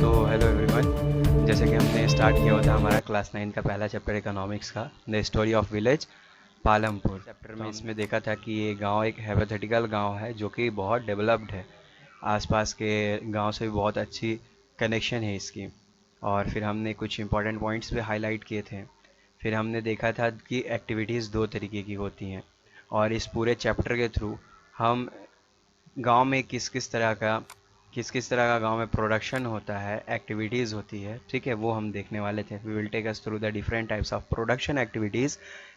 तो hello everyone, जैसे कि हमने स्टार्ट किया हुआ था हमारा क्लास 9 का पहला चैप्टर इकोनॉमिक्स का, the story of village Palampur chapter में इसमें देखा था कि ये गांव एक हाइपोथेटिकल गांव है जो कि बहुत डेवलप्ड है। आसपास के गांव से भी बहुत अच्छी कनेक्शन है इसकी। और फिर हमने कुछ इंपॉर्टेंट पॉइंट्स पे हाईलाइट किए थे। फिर हमने देखा था कि एक्टिविटीज़ दो तरीके की होती हैं, और इस पूरे चैप्टर के थ्रू हम गांव में किस किस तरह का गांव में प्रोडक्शन होता है, एक्टिविटीज़ होती है, ठीक है, वो हम देखने वाले थे। We will take us through the different types of production activities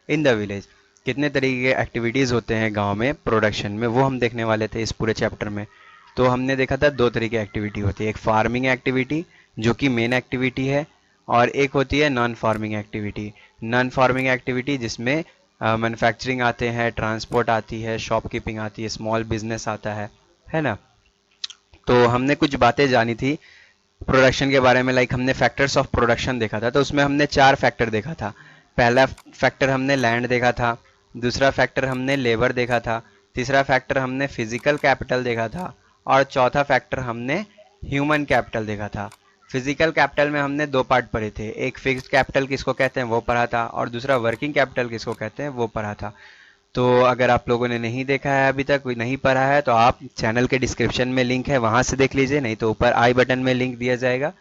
in the village. कितने तरीके के एक्टिविटीज़ होते हैं गांव में प्रोडक्शन में, वो हम देखने वाले थे इस पूरे चैप्टर में। तो हमने देखा था दो तरीके की एक्टिविटी होती है, एक फार्मिंग एक्टिविटी जो कि मेन एक्टिविटी है, और एक होती है non farming activity. Non farming activity जिसमें मैन्युफैक्चरिंग आते हैं, ट्रांसपोर्ट आती है, शॉपकीपिंग आती है, स्मॉल बिजनेस आता है ना। तो हमने कुछ बातें जानी थी प्रोडक्शन के बारे में, लाइक हमने फैक्टर्स ऑफ प्रोडक्शन देखा था। तो उसमें हमने 4 फैक्टर देखा था। पहला फैक्टर हमने लैंड देखा था, दूसरा फैक्टर हमने लेबर देखा था, तीसरा फैक्टर हमने फिजिकल कैपिटल देखा था, और चौथा फैक्टर हमने ह्यूमन कैपिटल देखा था। फिजिकल कैपिटल में हमने 2 पार्ट पढ़े थे, एक फिक्स्ड कैपिटल किसको कहते हैं वो पढ़ा था, और दूसरा वर्किंग कैपिटल किसको कहते हैं वो पढ़ा था। तो अगर आप लोगों ने नहीं देखा है अभी तक, कोई नहीं पढ़ा है, तो आप चैनल के डिस्क्रिप्शन में लिंक है, वहां से देख लीजिए, नहीं तो ऊपर आई बटन में लिंक दिया जाएगा,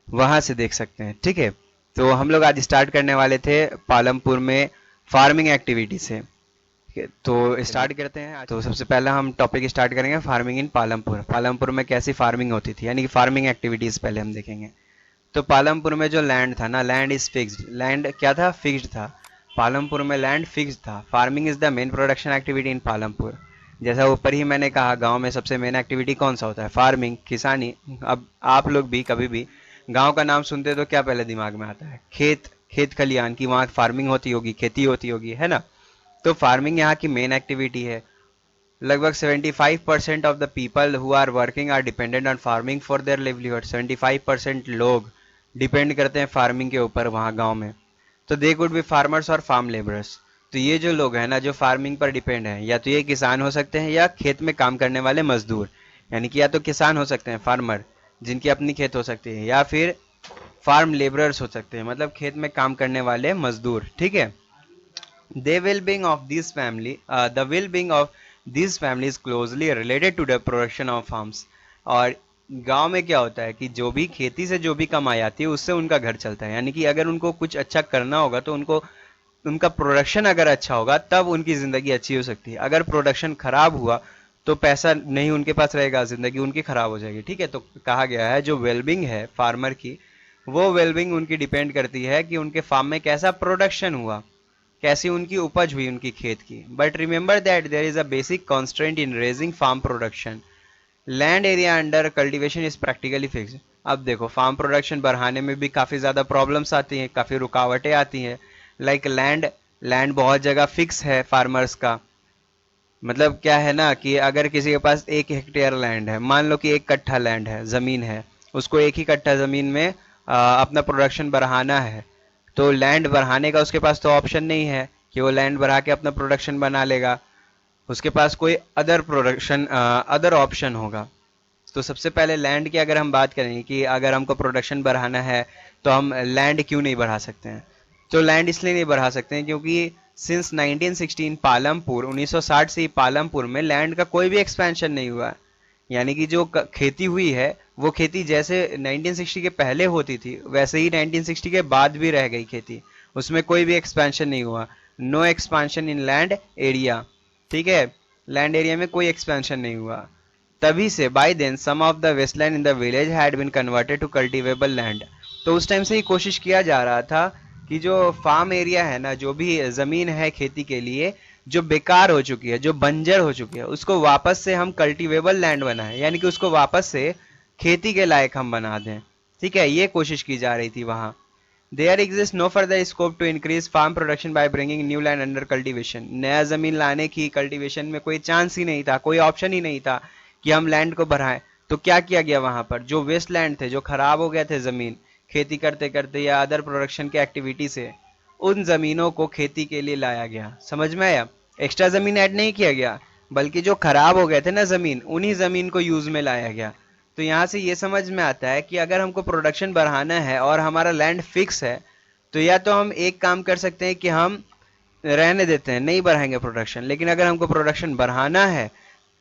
वहां से देख सकते हैं, ठीक है। तो हम लोग आज स्टार्ट करने वाले थे पालमपुर में फार्मिंग एक्टिविटी से, ठीक है। तो स्टार्ट करते हैं। तो सबसे पहला हम टॉपिक स्टार्ट करेंगे फार्मिंग इन पालमपुर। पालमपुर में कैसी फार्मिंग होती थी, यानी कि फार्मिंग एक्टिविटीज पहले हम देखेंगे। तो पालमपुर में जो लैंड था ना, लैंड इज फिक्स्ड। लैंड क्या था? फिक्स्ड था। पालमपुर में लैंड फिक्स्ड था। Farming is the main production activity in Palampur. जैसा ऊपर ही मैंने कहा, गांव में सबसे मेन एक्टिविटी कौन सा होता है? फार्मिंग, किसानी। अब आप लोग भी कभी भी गांव का नाम सुनते तो क्या पहले दिमाग में आता है? खेत, खेत खलियान की, वहाँ फार्मिंग होती होगी, खेती होती होगी, है ना। तो फार्मिंग यहाँ की मेन एक्टिविटी है। लगभग 75% of the people who are working are dependent on farming for their livelihood. 75% लोग डिपेंड करते हैं फार्मिंग के ऊपर वहाँ गांव में। तो दे कुड बी फार्मर्स और फार्म लेबरर्स। तो ये जो लोग हैं ना, जो फार्मिंग पर डिपेंड हैं, या तो ये किसान हो सकते हैं या खेत में काम करने वाले मजदूर। यानी कि या तो किसान हो सकते हैं, फार्मर, जिनकी अपनी खेत हो सकती है, या फिर फार्म लेबरर्स हो सकते हैं, मतलब खेत में काम करने वाले मजदूर, ठीक है। The well-being of this family, the well-being of these families closely related to the production of farms। और गांव में क्या होता है कि जो भी खेती से जो भी कमाई आती है उससे उनका घर चलता है। यानी कि अगर उनको कुछ अच्छा करना होगा तो उनको, उनका प्रोडक्शन अगर अच्छा होगा तब उनकी ज़िंदगी अच्छी हो सकती है। अगर प्रोडक्शन खराब हुआ तो पैसा नहीं उनके पास रहेगा, ज़िंदगी उनकी खराब हो जाएगी, ठीक है। तो कहा गया है जो वेलबिंग है फार्मर की, वो वेलबिंग उनकी डिपेंड करती है कि उनके फार्म में कैसा प्रोडक्शन हुआ, कैसी उनकी उपज हुई उनकी खेत की। But remember that there is a basic constraint in raising farm production. Land area under cultivation is practically fixed. अब देखो, फार्म प्रोडक्शन बढ़ाने में भी काफ़ी ज़्यादा प्रॉब्लम्स आती हैं, काफ़ी रुकावटें आती हैं। लाइक लैंड बहुत जगह फिक्स है फार्मर्स का। मतलब क्या है ना कि अगर किसी के पास 1 हेक्टेयर लैंड है, मान लो कि 1 कट्ठा लैंड है, ज़मीन है, उसको 1 ही कट्ठा ज़मीन में अपना प्रोडक्शन बढ़ाना है, तो लैंड बढ़ाने का उसके पास तो ऑप्शन नहीं है कि वो लैंड बढ़ा के अपना प्रोडक्शन बना लेगा। उसके पास कोई अदर ऑप्शन होगा। तो सबसे पहले लैंड की अगर हम बात करें कि अगर हमको प्रोडक्शन बढ़ाना है तो हम लैंड क्यों नहीं बढ़ा सकते हैं? तो लैंड इसलिए नहीं बढ़ा सकते हैं क्योंकि सिंस 1916 पालमपुर, 1960 से ही पालमपुर में लैंड का कोई भी एक्सपेंशन नहीं हुआ। यानी कि जो खेती हुई है वो खेती जैसे 1960 के पहले होती थी वैसे ही 1960 के बाद भी रह गई खेती, उसमें कोई भी एक्सपेंशन नहीं हुआ। No expansion in land area, ठीक है, लैंड एरिया में कोई एक्सपेंशन नहीं हुआ। तभी से by then some of the wasteland in the village had been converted to cultivable land. तो उस टाइम से ही कोशिश किया जा रहा था कि जो फार्म एरिया है ना, जो भी ज़मीन है खेती के लिए, जो बेकार हो चुकी है, जो बंजर हो चुकी है, उसको वापस से हम कल्टीवेबल लैंड बनाएं, यानी कि उसको वापस से खेती के लायक हम बना दें, ठीक है। ये कोशिश की जा रही थी वहाँ। There exist no further scope to increase farm production by bringing new land under cultivation. नया ज़मीन लाने की कल्टीवेशन में कोई चांस ही नहीं था, कोई ऑप्शन ही नहीं था कि हम लैंड को बढ़ाएं। तो क्या किया गया वहाँ पर? जो वेस्ट लैंड थे, जो खराब हो गए थे ज़मीन खेती करते करते या अदर प्रोडक्शन के एक्टिविटी से, उन ज़मीनों को खेती के लिए लाया गया। समझ में आया? एक्स्ट्रा ज़मीन ऐड नहीं किया गया, बल्कि जो खराब हो गए थे ना ज़मीन, उन्हीं ज़मीन को यूज़ में लाया गया। तो यहाँ से ये समझ में आता है कि अगर हमको प्रोडक्शन बढ़ाना है और हमारा लैंड फिक्स है, तो या तो हम एक काम कर सकते हैं कि हम रहने देते हैं, नहीं बढ़ाएंगे प्रोडक्शन। लेकिन अगर हमको प्रोडक्शन बढ़ाना है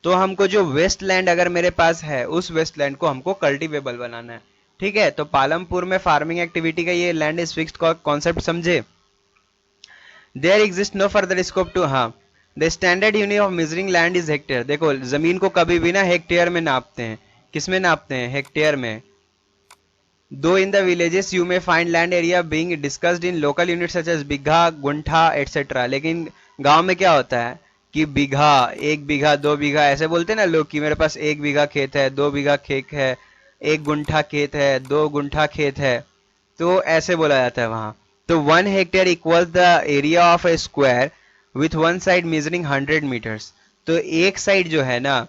तो हमको जो वेस्ट लैंड अगर मेरे पास है उस वेस्ट लैंड को हमको कल्टीवेबल बनाना है। ठीक है, तो पालमपुर में फार्मिंग एक्टिविटी का ये लैंड इज फिक्स्ड का कॉन्सेप्ट समझे। There exist no further scope to, हाँ, the standard unit of measuring land is hectare. देखो जमीन को कभी भी ना हेक्टेयर में नापते हैं। किस में नापते हैं? हेक्टेयर में। Though in the villages you may find land area being discussed in local unit such as bigha, guntha etcetera. लेकिन गांव में क्या होता है कि बीघा, 1 बीघा, 2 बीघा ऐसे बोलते हैं ना लोग कि मेरे पास 1 बीघा खेत है, 2 बीघा खेत है, 1 गुंठा खेत है, 2 गुंठा खेत है, तो ऐसे बोला जाता है वहां। तो 1 hectare equals the area of a square with one side measuring 100 metres. तो एक साइड जो है ना,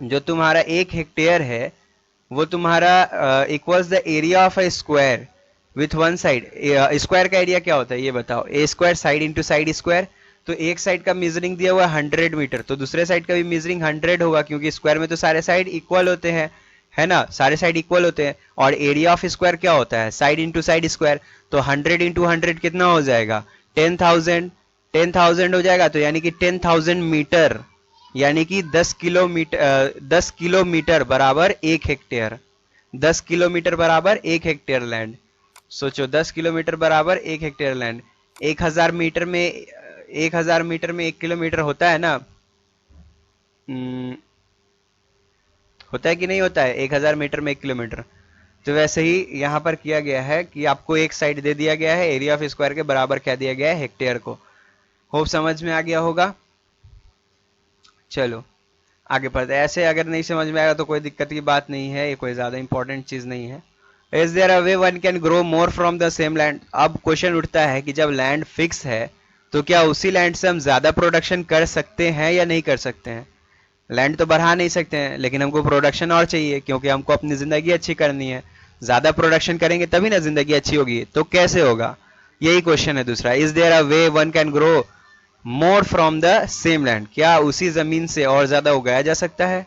जो तुम्हारा 1 हेक्टेयर है वो तुम्हारा equals the area of a square with one side. Square का एरिया क्या होता है ये बताओ? A square side into side square. तो एक साइड का मेजरिंग दिया हुआ है 100 मीटर, तो दूसरे साइड का भी मेजरिंग 100 होगा, क्योंकि स्क्वायर में तो सारे साइड इक्वल होते हैं, है ना, सारे साइड इक्वल होते हैं। और एरिया ऑफ स्क्वायर क्या होता है? Side into side square. तो 100 इंटू 100 कितना हो जाएगा? 10,000। 10,000 हो जाएगा, तो यानी कि 10,000 मीटर, यानी कि 10 किलोमीटर, 10 किलोमीटर बराबर 1 हेक्टेयर। 10 किलोमीटर बराबर 1 हेक्टेयर लैंड। सोचो 10 किलोमीटर बराबर 1 हेक्टेयर लैंड। 1000 मीटर में 1000 मीटर में 1 किलोमीटर होता है ना? होता है कि नहीं होता है? 1000 मीटर में 1 किलोमीटर। तो वैसे ही यहाँ पर किया गया है कि आपको एक साइड दे दिया गया है, एरिया ऑफ स्क्वायर के बराबर क्या दिया गया है? हेक्टेयर को। होप समझ में आ गया होगा। चलो आगे पढ़ते हैं। ऐसे अगर नहीं समझ में आएगा तो कोई दिक्कत की बात नहीं है, ये कोई ज्यादा इंपॉर्टेंट चीज नहीं है। Is there a way one can grow more from the same land. अब क्वेश्चन उठता है कि जब लैंड फिक्स है तो क्या उसी लैंड से हम ज्यादा प्रोडक्शन कर सकते हैं या नहीं कर सकते हैं? लैंड तो बढ़ा नहीं सकते हैं, लेकिन हमको प्रोडक्शन और चाहिए, क्योंकि हमको अपनी जिंदगी अच्छी करनी है। ज्यादा प्रोडक्शन करेंगे तभी ना जिंदगी अच्छी होगी। तो कैसे होगा? यही क्वेश्चन है दूसरा। Is there a way one can grow more from the same land. क्या उसी जमीन से और ज्यादा उगाया जा सकता है?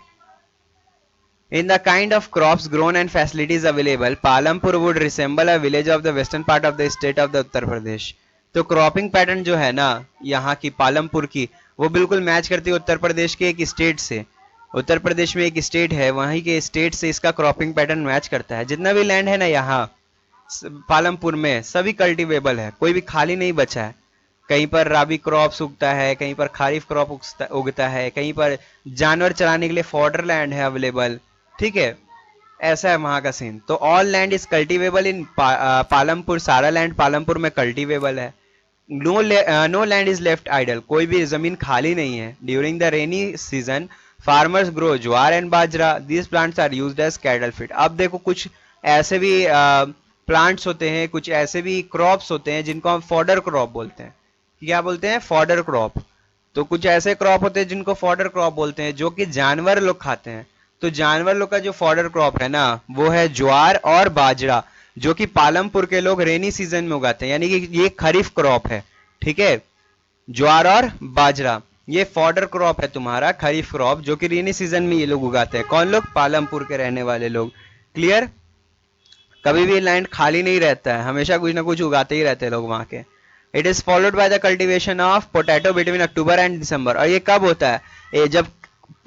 In the kind of crops grown and facilities available, Palampur would resemble a village of the western part of the state of the Uttar Pradesh. तो क्रॉपिंग पैटर्न जो है ना यहाँ की पालमपुर की, वो बिल्कुल मैच करती है उत्तर प्रदेश के एक स्टेट से। उत्तर प्रदेश में एक स्टेट है, वहीं के स्टेट से इसका क्रॉपिंग पैटर्न मैच करता है। जितना भी लैंड है ना यहाँ पालमपुर में, सभी कल्टीवेबल है, कोई भी खाली नहीं बचा है। कहीं पर राबी क्रॉप्स उगता है, कहीं पर खारिफ क्रॉप उगता है, कहीं पर जानवर चराने के लिए फॉडर लैंड है अवेलेबल। ठीक है, ऐसा है वहां का सीन। तो all land is cultivable in Palampur. सारा लैंड पालमपुर में कल्टीवेबल है। No land is left idle. कोई भी जमीन खाली नहीं है। During the rainy season farmers grow jowar and bajra. These plants are used as cattle feed. अब देखो कुछ ऐसे भी प्लांट्स होते हैं, कुछ ऐसे भी क्रॉप्स होते हैं जिनको हम फॉडर क्रॉप बोलते हैं। क्या बोलते हैं? Fodder crop. तो कुछ ऐसे क्रॉप होते हैं जिनको फॉडर क्रॉप बोलते हैं, जो कि जानवर लोग खाते हैं। तो जानवर लोग का जो फॉडर क्रॉप है ना, वो है ज्वार और बाजरा, जो कि पालमपुर के लोग रेनी सीजन में उगाते हैं, यानी कि ये खरीफ क्रॉप है। ठीक है, ज्वार और बाजरा ये फॉडर क्रॉप है तुम्हारा, खरीफ क्रॉप, जो कि रेनी सीजन में ये लोग उगाते हैं। कौन लोग? पालमपुर के रहने वाले लोग। क्लियर? कभी भी लैंड खाली नहीं रहता है, हमेशा कुछ ना कुछ उगाते ही रहते हैं लोग वहां के। It is followed by the cultivation of potato between October and December. और ये कब होता है? ये जब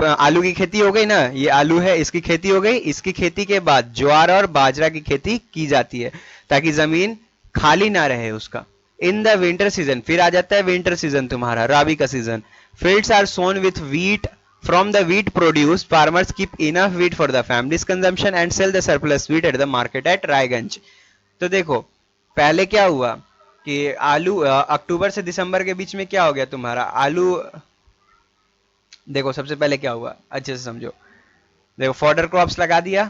आलू की खेती हो गई ना, ये आलू है, इसकी खेती हो गई, इसकी खेती के बाद ज्वार और बाजरा की खेती की जाती है, ताकि जमीन खाली ना रहे उसका। इन द विंटर सीजन, फिर आ जाता है विंटर सीजन तुम्हारा, राबी का सीजन। Fields are sown with wheat. From the wheat produced, farmers keep enough wheat for the family's consumption and sell the surplus wheat at the market at Raiganj. तो देखो पहले क्या हुआ कि आलू अक्टूबर से दिसंबर के बीच में क्या हो गया तुम्हारा आलू। देखो सबसे पहले क्या हुआ, अच्छे से समझो। देखो फॉडर क्रॉप्स लगा दिया,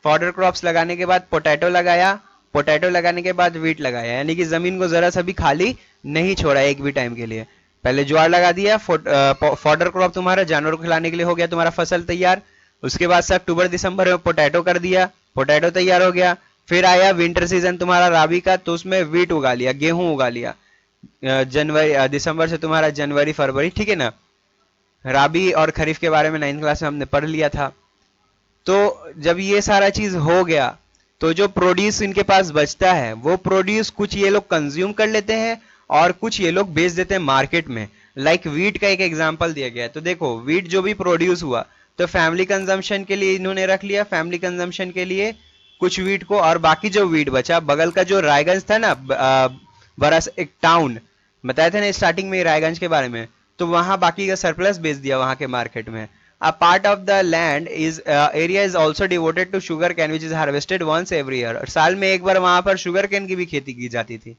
फॉडर क्रॉप्स लगाने के बाद पोटैटो लगाया, पोटैटो लगाने के बाद व्हीट लगाया, यानी कि जमीन को जरा सा भी खाली नहीं छोड़ा एक भी टाइम के लिए। पहले ज्वार लगा दिया, फॉडर क्रॉप तुम्हारा जानवरों को खिलाने के लिए हो गया तुम्हारा फसल तैयार। उसके बाद से अक्टूबर दिसंबर में पोटैटो कर दिया, पोटैटो तैयार हो गया। फिर आया विंटर सीजन तुम्हारा राबी का, तो उसमें व्हीट उगा लिया, गेहूं उगा लिया। जनवरी दिसंबर से तुम्हारा जनवरी फरवरी, ठीक है ना। राबी और खरीफ के बारे में 9th क्लास में हमने पढ़ लिया था। तो जब ये सारा चीज हो गया तो जो प्रोड्यूस इनके पास बचता है वो प्रोड्यूस कुछ ये लोग कंज्यूम कर लेते हैं और कुछ ये लोग बेच देते हैं मार्केट में। लाइक वीट का एक एग्जांपल दिया गया है। तो देखो वीट जो भी प्रोड्यूस हुआ तो फैमिली कंजम्पशन के लिए इन्होंने रख लिया, फैमिली कंजम्पशन के लिए कुछ वीट को, और बाकी जो वीट बचा बगल का जो रायगंज था ना, बड़ा एक टाउन बताया था ना स्टार्टिंग में रायगंज के बारे में, तो वहां बाकी का सरप्लस बेच दिया वहां के मार्केट में। A part of the land is area is also devoted to sugar cane which is harvested once every year। और साल में एक बार वहां पर शुगर केन की भी खेती की जाती थी।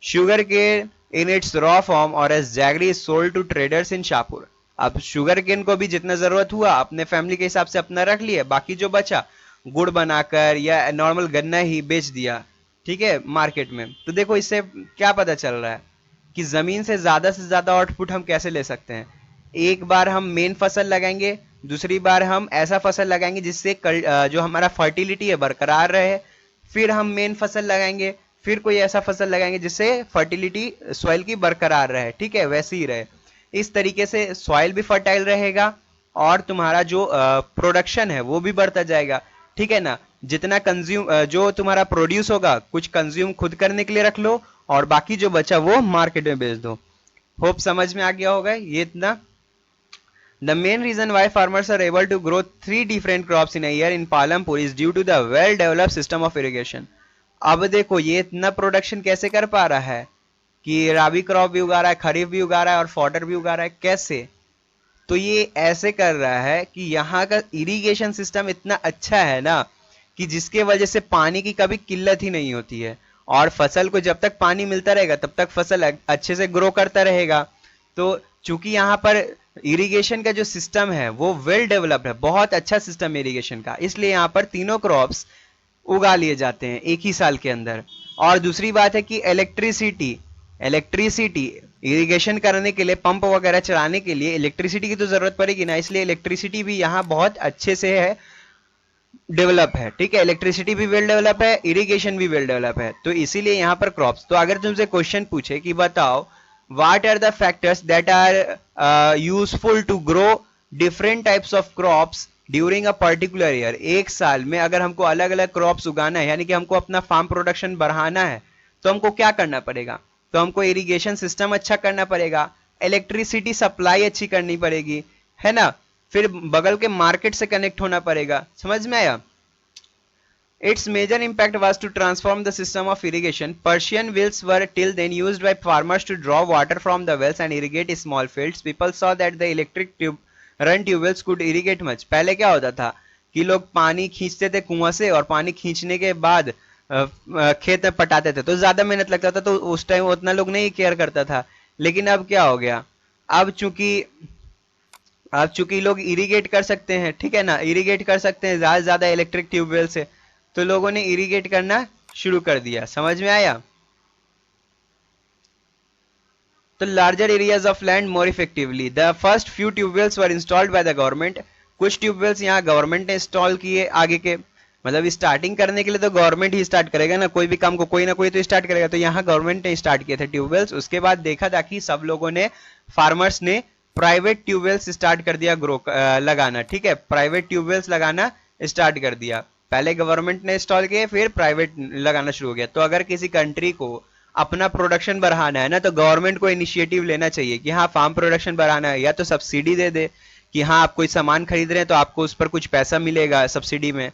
Sugarcane in its raw form or as jaggery is sold to traders in Shahpur. अब शुगर केन को भी जितना जरूरत हुआ अपने फैमिली के हिसाब से अपना रख लिया, बाकी जो बचा गुड़ बनाकर या नॉर्मल गन्ना ही बेच दिया, ठीक है, मार्केट में। तो देखो इससे क्या पता चल रहा है कि जमीन से ज्यादा आउटपुट हम कैसे ले सकते हैं। एक बार हम मेन फसल लगाएंगे, दूसरी बार हम ऐसा फसल लगाएंगे जिससे जो हमारा फर्टिलिटी है बरकरार रहे, फिर हम मेन फसल लगाएंगे, फिर कोई ऐसा फसल लगाएंगे जिससे फर्टिलिटी सॉइल की बरकरार रहे, ठीक है, वैसे ही रहे। इस तरीके से सॉइल भी फर्टाइल रहेगा और तुम्हारा जो प्रोडक्शन है वो भी बढ़ता जाएगा, ठीक है ना। जितना कंज्यूम जो तुम्हारा प्रोड्यूस होगा कुछ कंज्यूम खुद करने के लिए रख लो और बाकी जो बचा वो मार्केट में बेच दो। होप समझ में आ गया होगा ये इतना। The main reason why farmers are able to grow 3 different crops in a year in Palampur is due to the well-developed system of irrigation। अब देखो ये इतना प्रोडक्शन कैसे कर पा रहा है कि राबी क्रॉप भी उगा रहा है, खरीफ भी उगा रहा है और फॉडर भी उगा रहा है, कैसे? तो ये ऐसे कर रहा है कि यहाँ का इरिगेशन सिस्टम इतना अच्छा है ना कि जिसके वजह से पानी की कभी किल्लत ही नहीं होती है और फसल को जब तक पानी मिलता रहेगा तब तक फसल अच्छे से ग्रो करता रहेगा। तो चूंकि यहाँ पर इरिगेशन का जो सिस्टम है वो वेल डेवलप्ड है, बहुत अच्छा सिस्टम है इरिगेशन का, इसलिए यहाँ पर तीनों क्रॉप्स उगा लिए जाते हैं एक ही साल के अंदर। और दूसरी बात है कि इलेक्ट्रिसिटी इरिगेशन करने के लिए, पंप वगैरह चलाने के लिए इलेक्ट्रिसिटी की तो जरूरत पड़ेगी ना, इसलिए इलेक्ट्रिसिटी भी यहाँ बहुत अच्छे से है, डेवलप है, ठीक है। इलेक्ट्रिसिटी भी वेल डेवलप है, इरिगेशन भी वेल डेवलप है, तो इसीलिए यहाँ पर क्रॉप्स। तो अगर तुमसे क्वेश्चन पूछे कि बताओ what are the factors that are useful to grow different types of crops during a particular year, एक साल में अगर हमको अलग अलग क्रॉप्स उगाना है, यानी कि हमको अपना फार्म प्रोडक्शन बढ़ाना है, तो हमको क्या करना पड़ेगा? तो हमको इरिगेशन सिस्टम अच्छा करना पड़ेगा, इलेक्ट्रिसिटी सप्लाई अच्छी करनी पड़ेगी, है ना, फिर बगल के मार्केट से कनेक्ट होना पड़ेगा। समझ में आया? Its major impact was to transform the system of irrigation. Persian wells were till then used by farmers to draw water from the wells and irrigate small fields. People saw that the electric run tube wells could irrigate much। पहले क्या होता था कि लोग पानी खींचते थे कुआं से और पानी खींचने के बाद खेत में पटाते थे, तो ज्यादा मेहनत लगता था, तो उस टाइम उतना लोग नहीं केयर करता था। लेकिन अब क्या हो गया, अब चूंकि लोग इरिगेट कर सकते हैं, ठीक है ना, इरिगेट कर सकते हैं ज्यादा से ज्यादा इलेक्ट्रिक ट्यूबवेल से, तो लोगों ने इरिगेट करना शुरू कर दिया। समझ में आया? तो larger areas of land more effectively, the first few tube wells were installed by the government. कुछ ट्यूबवेल्स यहाँ गवर्नमेंट ने इंस्टॉल किए, आगे के मतलब स्टार्टिंग करने के लिए तो गवर्नमेंट ही स्टार्ट करेगा ना, कोई भी काम को कोई ना कोई तो स्टार्ट करेगा, तो यहाँ गवर्नमेंट ने स्टार्ट किए थे ट्यूबवेल्स। उसके बाद देखा था कि सब लोगों ने, फार्मर्स ने प्राइवेट ट्यूबवेल्स स्टार्ट कर दिया लगाना, ठीक है, प्राइवेट ट्यूबवेल्स लगाना स्टार्ट कर दिया। पहले गवर्नमेंट ने इंस्टॉल किए, फिर प्राइवेट लगाना शुरू हो गया। तो अगर किसी कंट्री को अपना प्रोडक्शन बढ़ाना है ना, तो गवर्नमेंट को इनिशिएटिव लेना चाहिए कि हाँ फार्म प्रोडक्शन बढ़ाना है, या तो सब्सिडी दे दे कि हाँ आप कोई सामान खरीद रहे हैं तो आपको उस पर कुछ पैसा मिलेगा सब्सिडी में,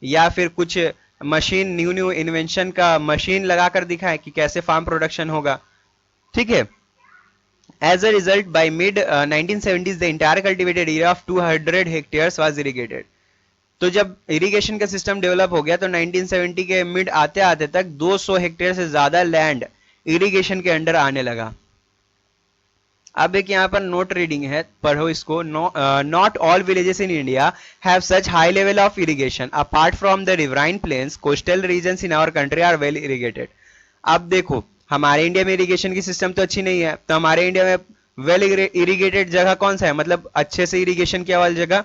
या फिर कुछ मशीन, न्यू इन्वेंशन का मशीन लगा कर दिखाए कि कैसे फार्म प्रोडक्शन होगा, ठीक है। As a result by mid 1970s the entire cultivated area of 200 hectares was irrigated. तो जब इरिगेशन का सिस्टम डेवलप हो गया तो 1970 के मिड आते आते तक 200 हेक्टेयर से ज्यादा लैंड इरिगेशन के अंडर आने लगा। अब एक यहाँ पर नोट रीडिंग है, पढ़ो इसको। Not all villages in India have such high level of irrigation apart from the riverine plains, coastal regions in our country are well irrigated. अब देखो हमारे इंडिया में इरिगेशन की सिस्टम तो अच्छी नहीं है, तो हमारे इंडिया में वेल इरिगेटेड जगह कौन सा है, मतलब अच्छे से इरिगेशन किया वाली जगह,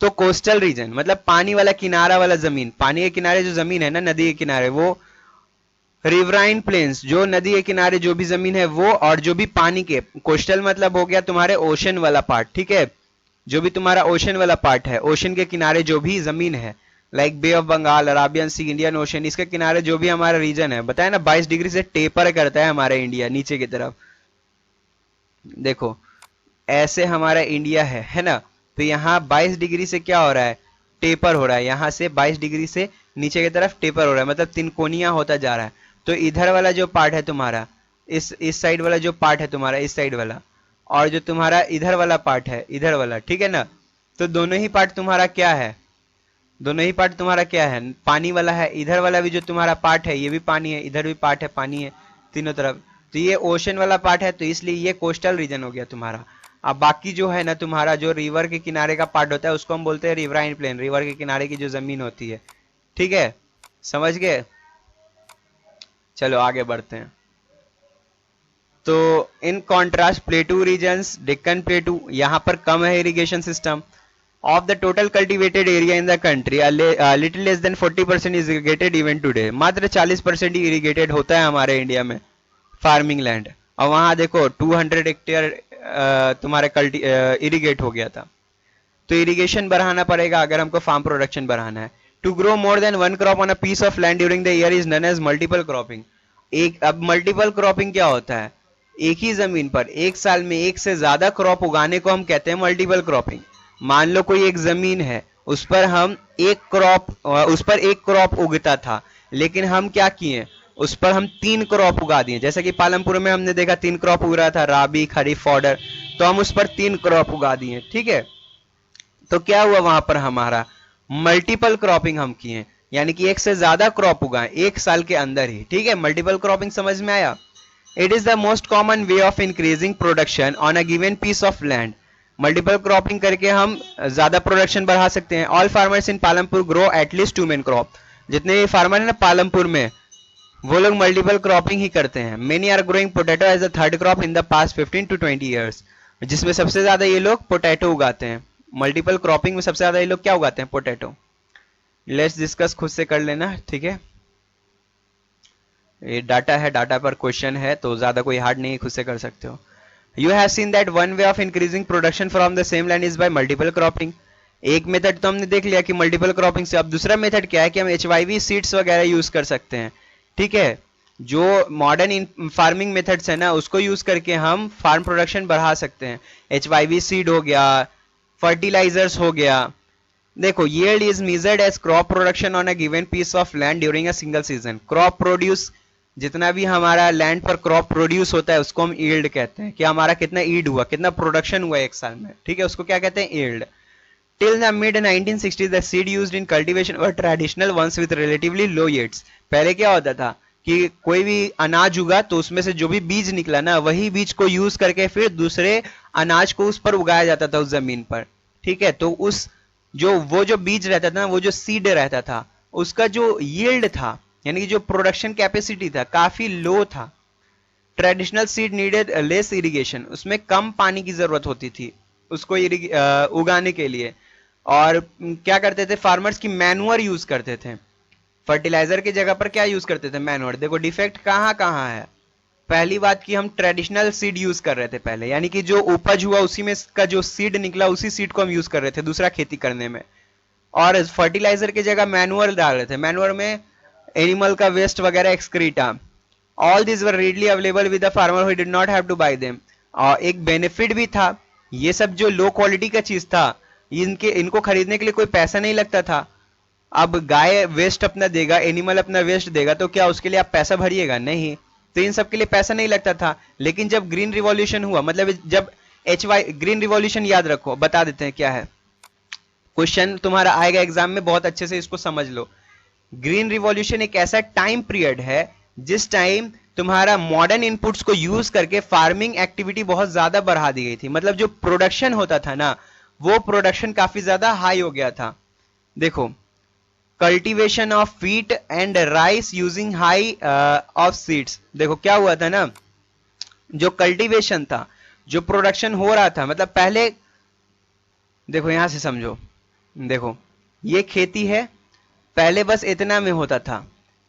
तो कोस्टल रीजन मतलब पानी वाला किनारा वाला जमीन, पानी के किनारे जो जमीन है ना, नदी के किनारे, वो रिवराइन प्लेन्स, जो नदी के किनारे जो भी जमीन है वो, और जो भी पानी के, कोस्टल मतलब हो गया तुम्हारे ओशन वाला पार्ट, ठीक है, जो भी तुम्हारा ओशन वाला पार्ट है, ओशन के किनारे जो भी जमीन है, like bay of Bengal, Arabian sea, Indian ocean, इसके किनारे जो भी हमारा रीजन है, बताया ना 22 डिग्री से टेपर करता है हमारा इंडिया नीचे की तरफ। देखो ऐसे हमारा इंडिया है ना, तो यहाँ 22 डिग्री से क्या हो रहा है, टेपर हो रहा है, यहाँ से 22 डिग्री से नीचे की तरफ टेपर हो रहा है, मतलब तिनकोनिया होता जा रहा है। तो इधर वाला जो पार्ट है तुम्हारा, इस साइड वाला जो पार्ट है तुम्हारा, इस साइड वाला, और जो तुम्हारा इधर वाला पार्ट है, इधर वाला, ठीक है ना, तो दोनों ही पार्ट तुम्हारा क्या है, दोनों ही पार्ट तुम्हारा क्या है, पानी वाला है। इधर वाला भी जो तुम्हारा पार्ट है ये भी पानी है, इधर भी पार्ट है पानी है, तीनों तरफ। तो ये ओशन वाला पार्ट है, तो इसलिए ये कोस्टल रीजन हो गया तुम्हारा। अब बाकी जो है ना तुम्हारा जो रिवर के किनारे का पार्ट होता है उसको हम बोलते हैं रिवराइन प्लेन, रिवर के किनारे की जो जमीन होती है, ठीक है, समझ गए। चलो आगे बढ़ते हैं। तो in contrast plateau regions, Deccan plateau, यहाँ पर कम है irrigation system. Of the total cultivated area in the country little less than 40% is irrigated even today. मात्र 40% ही इरिगेटेड होता है हमारे इंडिया में फार्मिंग लैंड, और वहां देखो 200 हेक्टेयर तुम्हारे इरिगेट हो गया था। तो इरिगेशन बढ़ाना पड़ेगा अगर हमको फार्म प्रोडक्शन बढ़ाना है। To grow more than one crop on a piece of land during the year is known as multiple cropping. अब मल्टीपल क्रॉपिंग क्या होता है, एक ही जमीन पर एक साल में एक से ज्यादा क्रॉप उगाने को हम कहते हैं मल्टीपल क्रॉपिंग। मान लो कोई एक जमीन है, उस पर एक क्रॉप उगता था, लेकिन हम क्या किए, उस पर हम 3 क्रॉप उगा दिए। जैसे कि पालमपुर में हमने देखा 3 क्रॉप उग रहा था, राबी, खरीफ, फॉडर, तो हम उस पर 3 क्रॉप उगा दिए, ठीक है। तो क्या हुआ वहां पर हमारा मल्टीपल क्रॉपिंग हम किए, यानी कि एक से ज्यादा क्रॉप उगाए एक साल के अंदर ही, ठीक है। मल्टीपल क्रॉपिंग समझ में आया। It is the most common way of increasing production on a given piece of land. Multiple cropping करके हम ज्यादा प्रोडक्शन बढ़ा सकते हैं। All farmers in Palampur grow at least 2 main crop. जितने भी फार्मर है ना पालमपुर में, वो लोग मल्टीपल क्रॉपिंग ही करते हैं। Many are growing potato as a third crop in the past 15 to 20 years, जिसमें सबसे ज्यादा ये लोग पोटैटो उगाते हैं। मल्टीपल क्रॉपिंग में सबसे ज्यादा ये लोग क्या उगाते हैं, पोटैटो। लेट्स डिस्कस, खुद से कर लेना, ठीक है। ये डाटा है, डाटा पर क्वेश्चन है, तो ज्यादा कोई हार्ड नहीं है, खुद से कर सकते हो। You have seen that one way of increasing production from the same land is by multiple cropping। एक मेथड तो हमने देख लिया कि मल्टीपल क्रॉपिंग से। अब दूसरा मेथड क्या है कि हम HYV सीड्स वगैरह यूज कर सकते हैं, ठीक है। जो मॉडर्न फार्मिंग मेथड्स है ना, उसको यूज करके हम फार्म प्रोडक्शन बढ़ा सकते हैं। HYV सीड हो गया, फर्टिलाइजर्स हो गया। देखो yield is measured as crop production on a given piece of land during a single season। Crop produce, जितना भी हमारा लैंड पर क्रॉप प्रोड्यूस होता है उसको हम यील्ड कहते हैं, कि हमारा कितना ईल्ड हुआ, कितना प्रोडक्शन हुआ एक साल में, ठीक है, उसको क्या कहते हैं, yield. Till the mid 1960s the seed used in cultivation were traditional ones with relatively low yields. पहले क्या होता था कि कोई भी अनाज उगा तो उसमें से जो भी बीज निकला ना, वही बीज को यूज करके फिर दूसरे अनाज को उस पर उगाया जाता था उस जमीन पर, ठीक है। तो वो जो बीज रहता था ना, वो जो सीड रहता था, उसका जो यील्ड था, यानी कि जो प्रोडक्शन कैपेसिटी था, काफी लो था। Traditional seed needed less irrigation, उसमें कम पानी की जरूरत होती थी उसको उगाने के लिए। और क्या करते थे फार्मर्स की, मैनुअर यूज करते थे। फर्टिलाइजर की जगह पर क्या यूज करते थे, मैनुअर। देखो डिफेक्ट कहाँ कहाँ है। पहली बात की हम ट्रेडिशनल सीड यूज कर रहे थे पहले, यानी कि जो उपज हुआ उसी में का जो सीड निकला उसी सीड को हम यूज कर रहे थे दूसरा खेती करने में। और फर्टिलाइजर की जगह मैनुअर डाल रहे थे। मैनुअर में एनिमल का वेस्ट वगैरह, excreta, all this were readily available with the farmer who did not have to buy them. और एक बेनिफिट भी था, ये सब जो लो क्वालिटी का चीज था इनको खरीदने के लिए कोई पैसा नहीं लगता था। अब गाय वेस्ट अपना देगा, एनिमल अपना वेस्ट देगा, तो क्या उसके लिए आप पैसा भरिएगा, नहीं। तो इन सब के लिए पैसा नहीं लगता था। लेकिन जब ग्रीन रिवॉल्यूशन हुआ, मतलब जब ग्रीन रिवॉल्यूशन, याद रखो, बता देते हैं क्या है, क्वेश्चन तुम्हारा आएगा एग्जाम में, बहुत अच्छे से इसको समझ लो। ग्रीन रिवॉल्यूशन एक ऐसा टाइम पीरियड है जिस टाइम तुम्हारा मॉडर्न इनपुट्स को यूज करके फार्मिंग एक्टिविटी बहुत ज्यादा बढ़ा दी गई थी। मतलब जो प्रोडक्शन होता था ना, वो प्रोडक्शन काफी ज्यादा हाई हो गया था। देखो cultivation of wheat and rice using high of seeds. देखो क्या हुआ था ना, जो कल्टीवेशन था, जो प्रोडक्शन हो रहा था, मतलब पहले देखो यहां से समझो, देखो ये खेती है, पहले बस इतना में होता था,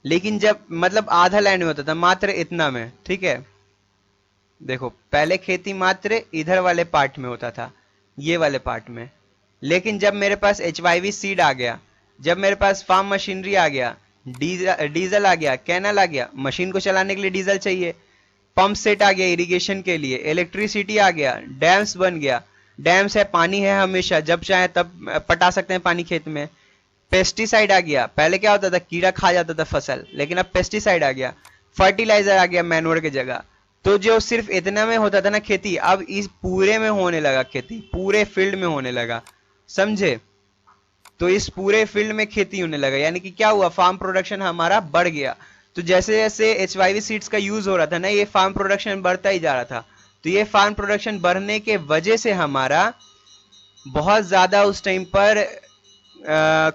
लेकिन जब मतलब आधा लैंड में होता था, मात्र इतना में, ठीक है। देखो पहले खेती मात्र इधर वाले पार्ट में होता था, ये वाले पार्ट में। लेकिन जब मेरे पास HYV सीड आ गया, जब मेरे पास फार्म मशीनरी आ गया, डीजल आ गया, कैनल आ गया, मशीन को चलाने के लिए डीजल चाहिए, पंप सेट आ गया इरिगेशन के लिए, इलेक्ट्रिसिटी आ गया, डैम्स बन गया, डैम्स है, पानी है हमेशा, जब चाहे तब पटा सकते हैं पानी खेत में, पेस्टिसाइड आ गया, पहले क्या होता था कीड़ा खा जाता था फसल, लेकिन अब पेस्टिसाइड आ गया, फर्टिलाइजर आ गया मैन्योर की जगह। तो जो सिर्फ इतना में होता था ना खेती, अब इस पूरे में होने लगा खेती, पूरे फील्ड में होने लगा, समझे? तो इस पूरे फील्ड में खेती होने लगा, यानी कि क्या हुआ, फार्म प्रोडक्शन हमारा बढ़ गया। तो जैसे जैसे HYV सीड्स का यूज हो रहा था ना, ये फार्म प्रोडक्शन बढ़ता ही जा रहा था। तो ये फार्म प्रोडक्शन बढ़ने के वजह से हमारा बहुत ज्यादा उस टाइम पर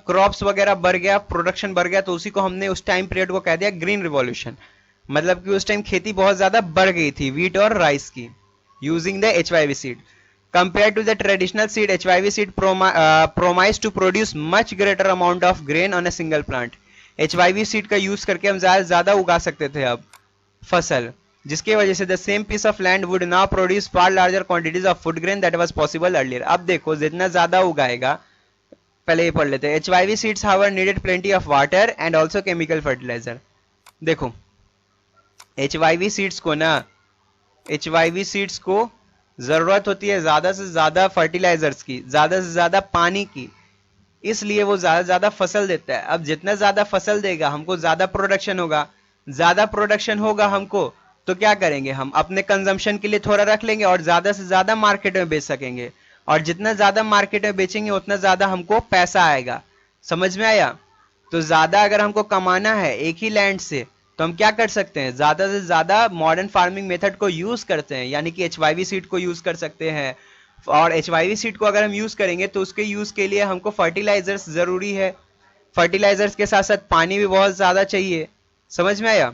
क्रॉप्स वगैरह बढ़ गया, प्रोडक्शन बढ़ गया। तो उसी को हमने उस टाइम पीरियड को कह दिया ग्रीन रिवॉल्यूशन। मतलब कि उस टाइम खेती बहुत ज्यादा बढ़ गई थी वीट और राइस की, using the HYV seed. Compared to the traditional seed, HYV seed promise to produce much greater amount of grain on a single plant. HYV seed का यूज करके हम ज्यादा उगा सकते थे अब फसल, जिसके वजह से the same piece of land would now produce far larger quantities of food grain that was possible earlier. अब देखो जितना ज्यादा उगाएगा, पहले ये पढ़ लेते हैं। HYV seeds however needed plenty of water and also chemical fertilizer. देखो HYV seeds को ना, HYV seeds को जरूरत होती है ज्यादा से ज्यादा फर्टिलाइजर्स की, ज्यादा से ज्यादा पानी की, इसलिए वो ज्यादा से ज्यादा फसल देता है। अब जितना ज्यादा फसल देगा हमको ज्यादा प्रोडक्शन होगा, ज्यादा प्रोडक्शन होगा हमको, तो क्या करेंगे, हम अपने कंजम्पशन के लिए थोड़ा रख लेंगे और ज्यादा से ज्यादा मार्केट में बेच सकेंगे, और जितना ज्यादा मार्केट में बेचेंगे उतना ज्यादा हमको पैसा आएगा। समझ में आया? तो ज्यादा अगर हमको कमाना है एक ही लैंड से, तो हम क्या कर सकते हैं, ज्यादा से ज्यादा मॉडर्न फार्मिंग मेथड को यूज करते हैं, यानी कि HYV सीड को यूज कर सकते हैं। और HYV सीड को अगर हम यूज करेंगे तो उसके यूज के लिए हमको फर्टिलाइजर्स जरूरी है, फर्टिलाइजर्स के साथ साथ पानी भी बहुत ज्यादा चाहिए। समझ में आया?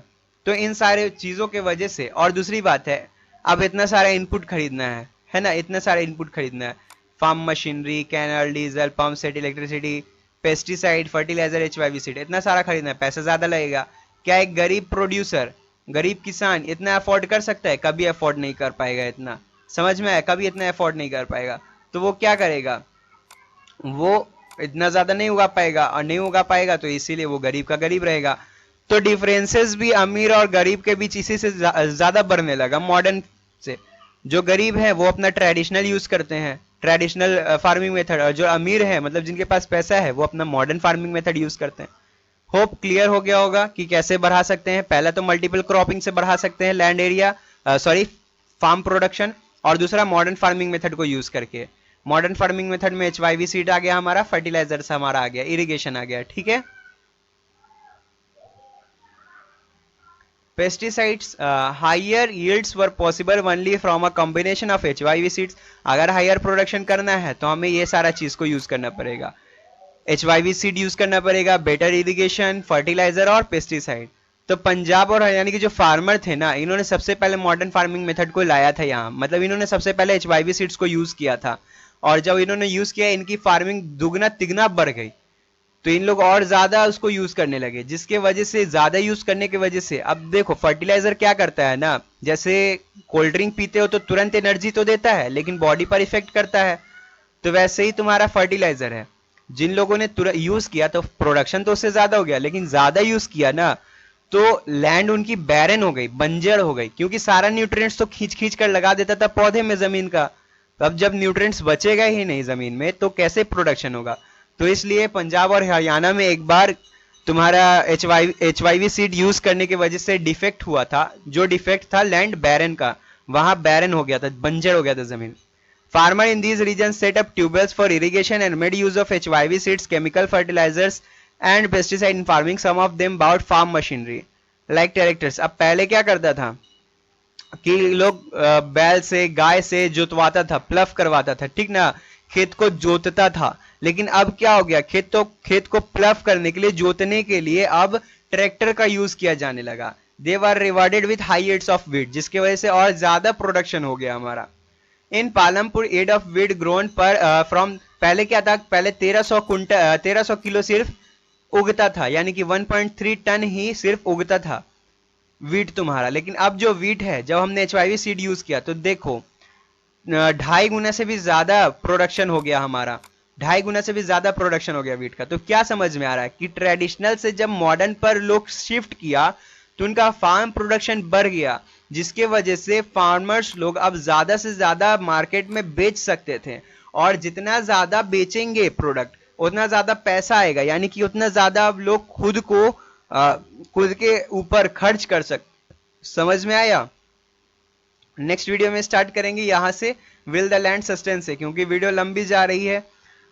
तो इन सारे चीजों के वजह से, और दूसरी बात है, अब इतना सारा इनपुट खरीदना है ना, इतना सारा इनपुट खरीदना है, farm machinery, canal, diesel, pump set, electricity, pesticide, fertiliser, HYV seed, इतना सारा खरीदना है, पैसा ज्यादा लगेगा। क्या एक गरीब प्रोड्यूसर, गरीब किसान इतना अफोर्ड कर सकता है? कभी अफोर्ड नहीं कर पाएगा इतना। समझ में आया? कभी इतना अफोर्ड नहीं कर पाएगा। तो वो क्या करेगा, वो इतना ज्यादा नहीं उगा पाएगा, और नहीं उगा पाएगा तो इसीलिए वो गरीब का गरीब रहेगा। तो डिफरेंसेस भी अमीर और गरीब के बीच इसी से ज्यादा बढ़ने लगा मॉडर्न से। जो गरीब है वो अपना ट्रेडिशनल यूज करते हैं, ट्रेडिशनल फार्मिंग मेथड, और जो अमीर है मतलब जिनके पास पैसा है वो अपना मॉडर्न फार्मिंग मेथड यूज करते हैं। होप क्लियर हो गया होगा कि कैसे बढ़ा सकते हैं। पहला तो मल्टीपल क्रॉपिंग से बढ़ा सकते हैं लैंड एरिया, फार्म प्रोडक्शन, और दूसरा मॉडर्न फार्मिंग मेथड को यूज करके। मॉडर्न फार्मिंग मेथड में HYV सीड आ गया हमारा, फर्टिलाइजर्स हमारा आ गया, इरिगेशन आ गया, ठीक है। Pesticides higher yields were possible only from a combination of HYV seeds. अगर हायर प्रोडक्शन करना है तो हमें ये सारा चीज को यूज करना पड़ेगा, HYV सीड यूज करना पड़ेगा, बेटर इरिगेशन, फर्टिलाइजर और पेस्टिसाइड। तो पंजाब और हरियाणा के जो फार्मर थे ना, इन्होंने सबसे पहले मॉडर्न फार्मिंग मेथड को लाया था यहाँ, मतलब इन्होंने सबसे पहले HYV सीड्स को यूज किया था, और जब इन्होंने यूज किया इनकी फार्मिंग दुगना तिगना बढ़ गई, तो इन लोग और ज्यादा उसको यूज करने लगे, जिसके वजह से, ज्यादा यूज करने की वजह से, अब देखो फर्टिलाइजर क्या करता है ना, जैसे कोल्ड ड्रिंक पीते हो तो तुरंत एनर्जी तो देता है लेकिन बॉडी पर इफेक्ट करता है, तो वैसे ही तुम्हारा फर्टिलाइजर है। जिन लोगों ने यूज किया तो प्रोडक्शन तो उससे ज्यादा हो गया, लेकिन ज्यादा यूज किया ना तो लैंड उनकी बैरन हो गई, बंजर हो गई, क्योंकि सारा न्यूट्रिएंट्स तो खींच खींच कर लगा देता था पौधे में जमीन का। तो अब जब न्यूट्रिएंट्स बचेगा ही नहीं जमीन में तो कैसे प्रोडक्शन होगा। तो इसलिए पंजाब और हरियाणा में एक बार तुम्हारा HYV सीड यूज करने की वजह से डिफेक्ट हुआ था, जो डिफेक्ट था लैंड बैरन का, वहां बैरन हो गया था, बंजर हो गया था जमीन। Farmer in these regions set up tubewells for irrigation and made use of HYV seeds, chemical fertilizers and pesticide in farming. Some of them bought farm machinery like tractors. अब पहले क्या करता था कि लोग बैल से, गाय से जोतवाता था, प्लफ करवाता था, ठीक ना, खेत को जोतता था। लेकिन अब क्या हो गया, खेत को प्लफ करने के लिए, जोतने के लिए अब ट्रैक्टर का यूज किया जाने लगा। They were rewarded with high yields of wheat, जिसकी वजह से और ज्यादा प्रोडक्शन हो गया हमारा। In Palampur add of wheat grown पर फ्रॉम, पहले क्या था, पहले 1300 किलो सिर्फ उगता था, यानी कि 1.3 टन ही सिर्फ उगता था वीट तुम्हारा। लेकिन अब जो वीट है, जब हमने HYV सीड यूज किया तो देखो ढाई गुना से भी ज्यादा प्रोडक्शन हो गया हमारा, 2.5 गुना से भी ज्यादा प्रोडक्शन हो गया वीट का। तो क्या समझ में आ रहा है कि ट्रेडिशनल से जब मॉडर्न पर लोग शिफ्ट किया तो उनका फार्म प्रोडक्शन बढ़ गया, जिसके वजह से फार्मर्स लोग अब ज्यादा से ज्यादा मार्केट में बेच सकते थे, और जितना ज्यादा बेचेंगे प्रोडक्ट उतना ज्यादा पैसा आएगा, यानी कि उतना ज्यादा अब लोग खुद के ऊपर खर्च कर सकते। समझ में आया? नेक्स्ट वीडियो में स्टार्ट करेंगे यहां से विल द लैंड सस्टेन से, क्योंकि वीडियो लंबी जा रही है।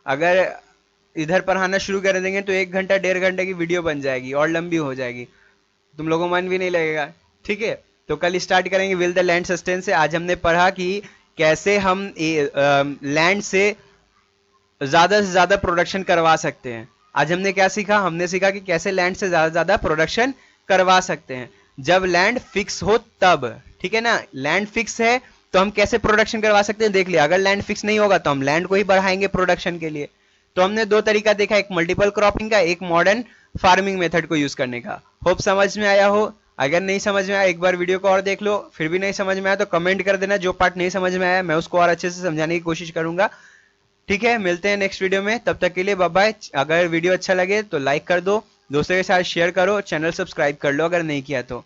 अगर इधर पढ़ाना शुरू कर देंगे तो 1 घंटा 1.5 घंटे की वीडियो बन जाएगी और लंबी हो जाएगी, तुम लोगों को मन भी नहीं लगेगा। ठीक है, तो कल स्टार्ट करेंगे विल द लैंड सस्टेन से। आज हमने पढ़ा कि कैसे हम लैंड से ज्यादा प्रोडक्शन करवा सकते हैं। आज हमने क्या सीखा? हमने सीखा कि कैसे लैंड से ज्यादा प्रोडक्शन करवा सकते हैं जब लैंड फिक्स हो तब। ठीक है ना, लैंड फिक्स है तो हम कैसे प्रोडक्शन करवा सकते हैं देख लिया। अगर लैंड फिक्स नहीं होगा तो हम लैंड को ही बढ़ाएंगे प्रोडक्शन के लिए। तो हमने 2 तरीका देखा, एक मल्टीपल क्रॉपिंग का, एक मॉडर्न फार्मिंग मेथड को यूज करने का। होप समझ में आया हो। अगर नहीं समझ में आया एक बार वीडियो को और देख लो, फिर भी नहीं समझ में आया तो कमेंट कर देना, जो पार्ट नहीं समझ में आया मैं उसको और अच्छे से समझाने की कोशिश करूंगा। ठीक है, मिलते हैं नेक्स्ट वीडियो में, तब तक के लिए बाय बाय। अगर वीडियो अच्छा लगे तो लाइक कर दो, दोस्तों के साथ शेयर करो, चैनल सब्सक्राइब कर लो अगर नहीं किया तो।